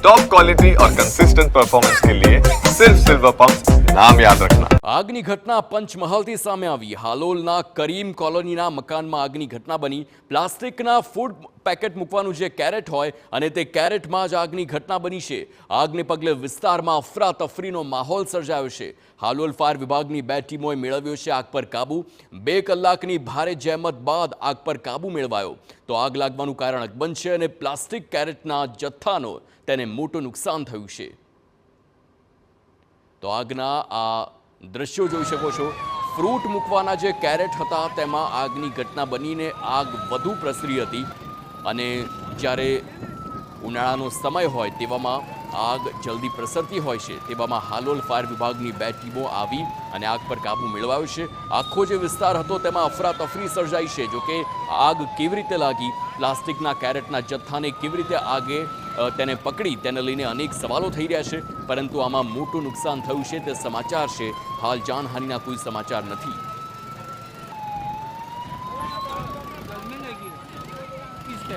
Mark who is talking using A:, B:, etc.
A: Top quality और consistent performance के लिए सिर्फ सिल्वर पंप नाम याद रखना।
B: આગની ઘટના પંચમહાલથી સામે આવી। હાલોલના કરીમ કોલોનીના મકાનમાં આગની ઘટના બની। પ્લાસ્ટિકના ફૂડ પેકેટ મૂકવાનું જે કેરેટ હોય અને તે કેરેટમાં જ આગની ઘટના બની છે। આગને પગલે વિસ્તારમાં અફરાતફરીનો માહોલ સર્જાયો છે। હાલોલ ફાયર વિભાગની 2 ટીમોએ મેળવ્યો છે આગ પર કાબૂ। 2 કલાકની ભારે જહેમત બાદ આગ પર કાબૂ મેળવાયો। તો આગ લાગવાનું કારણ અકબંધ છે અને પ્લાસ્ટિક કેરેટના જથ્થાનો તેને મોટું નુકસાન થયું છે। તો આગના આ દ્રશ્યો જોઈ શકો છો। ફ્રૂટ મૂકવાના જે કેરેટ હતા તેમાં આગની ઘટના બનીને આગ વધુ પ્રસરી હતી અને જ્યારે ઉનાળાનો સમય હોય તેવામાં આગ જલ્દી પ્રસરતી હોય છે તેવામાં હાલોલ ફાયર વિભાગની 2 ટીમો આવી અને આગ પર કાબૂ મેળવાયો છે। આખો જે વિસ્તાર હતો તેમાં અફરાતફરી સર્જાઈ છે। જોકે આગ કેવી રીતે લાગી, પ્લાસ્ટિકના કેરેટના જથ્થાને કેવી રીતે આગે તેને પકડી, તેને લઈને અનેક સવાલો થઈ રહ્યા છે, પરંતુ આમાં મોટું નુકસાન થયું છે તે સમાચાર છે। હાલ જાનહાનિના કોઈ સમાચાર નથી।